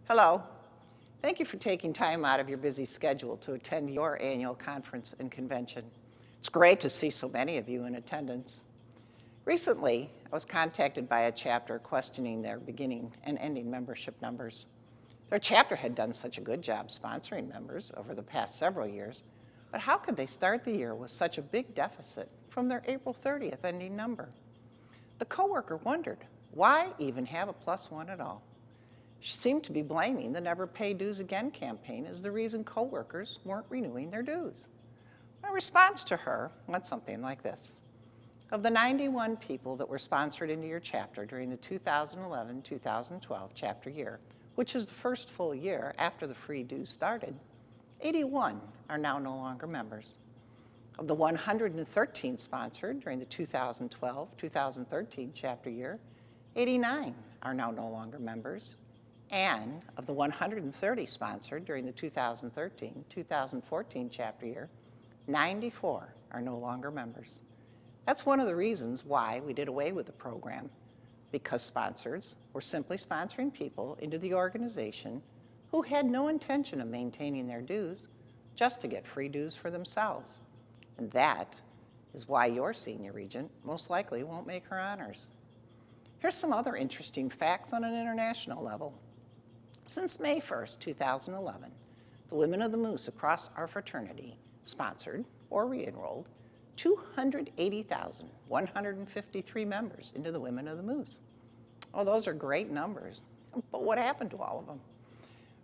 Hello. Thank you for taking time out of your busy schedule to attend your annual conference and convention. It's great to see so many of you in attendance. Recently, I was contacted by a chapter questioning their beginning and ending membership numbers. Their chapter had done such a good job sponsoring members over the past several years, but how could they start the year with such a big deficit from their April 30th ending number? The coworker wondered, why even have a +1 at all? She seemed to be blaming the Never Pay Dues Again campaign as the reason coworkers weren't renewing their dues. My response to her went something like this. Of the 91 people that were sponsored into your chapter during the 2011-2012 chapter year, which is the first full year after the free dues started, 81 are now no longer members. Of the 113 sponsored during the 2012-2013 chapter year, 89 are now no longer members. And of the 130 sponsored during the 2013-2014 chapter year, 94 are no longer members. That's one of the reasons why we did away with the program, because sponsors were simply sponsoring people into the organization who had no intention of maintaining their dues just to get free dues for themselves. And that is why your senior regent most likely won't make her honors. Here's some other interesting facts on an international level. Since May 1st, 2011, the Women of the Moose across our fraternity sponsored or re-enrolled 280,153 members into the Women of the Moose. Oh, those are great numbers, but what happened to all of them?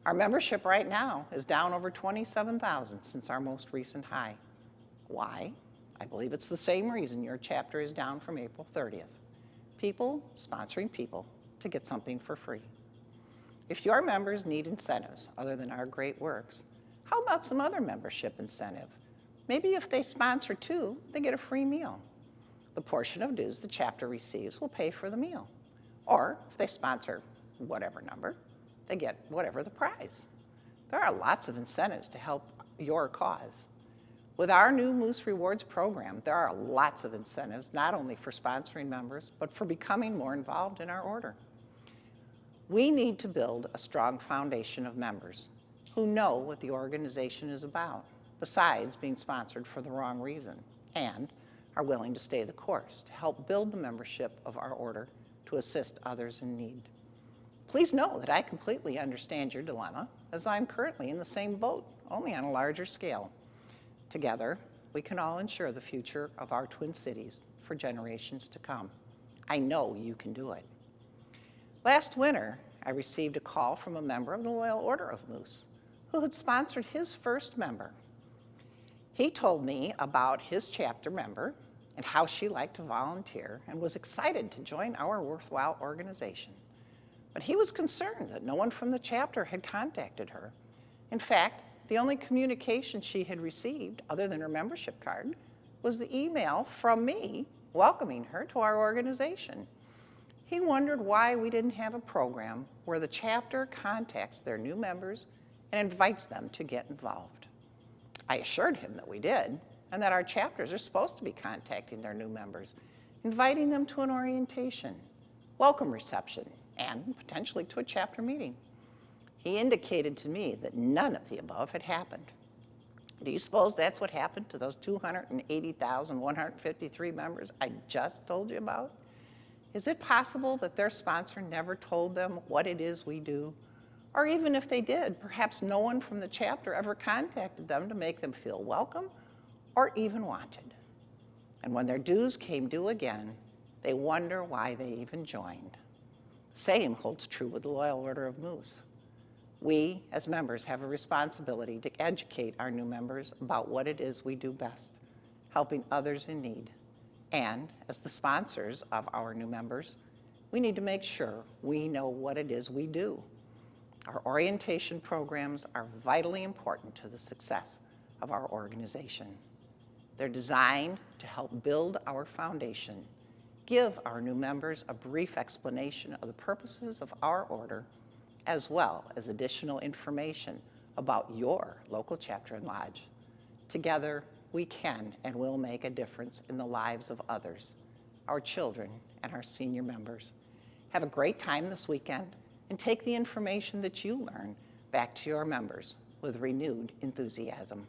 Our membership right now is down over 27,000 since our most recent high. Why? I believe it's the same reason your chapter is down from April 30th. People sponsoring people to get something for free. If your members need incentives other than our great works, how about some other membership incentive? Maybe if they sponsor too, they get a free meal. The portion of dues the chapter receives will pay for the meal. Or if they sponsor whatever number, they get whatever the prize. There are lots of incentives to help your cause. With our new Moose Rewards program, there are lots of incentives, not only for sponsoring members, but for becoming more involved in our order. We need to build a strong foundation of members who know what the organization is about, besides being sponsored for the wrong reason, and are willing to stay the course to help build the membership of our order to assist others in need. Please know that I completely understand your dilemma, as I'm currently in the same boat, only on a larger scale. Together, we can all ensure the future of our Twin Cities for generations to come. I know you can do it. Last winter, I received a call from a member of the Loyal Order of Moose who had sponsored his first member. He told me about his chapter member and how she liked to volunteer and was excited to join our worthwhile organization. But he was concerned that no one from the chapter had contacted her. In fact, the only communication she had received, other than her membership card, was the email from me welcoming her to our organization. He wondered why we didn't have a program where the chapter contacts their new members and invites them to get involved. I assured him that we did, and that our chapters are supposed to be contacting their new members, inviting them to an orientation, welcome reception, and potentially to a chapter meeting. He indicated to me that none of the above had happened. Do you suppose that's what happened to those 280,153 members I just told you about? Is it possible that their sponsor never told them what it is we do? Or even if they did, perhaps no one from the chapter ever contacted them to make them feel welcome or even wanted. And when their dues came due again, they wonder why they even joined. Same holds true with the Loyal Order of Moose. We, as members, have a responsibility to educate our new members about what it is we do best, helping others in need. And as the sponsors of our new members, we need to make sure we know what it is we do. Our orientation programs are vitally important to the success of our organization. They're designed to help build our foundation, give our new members a brief explanation of the purposes of our order, as well as additional information about your local chapter and lodge. Together, we can and will make a difference in the lives of others, our children and our senior members. Have a great time this weekend, and take the information that you learn back to your members with renewed enthusiasm.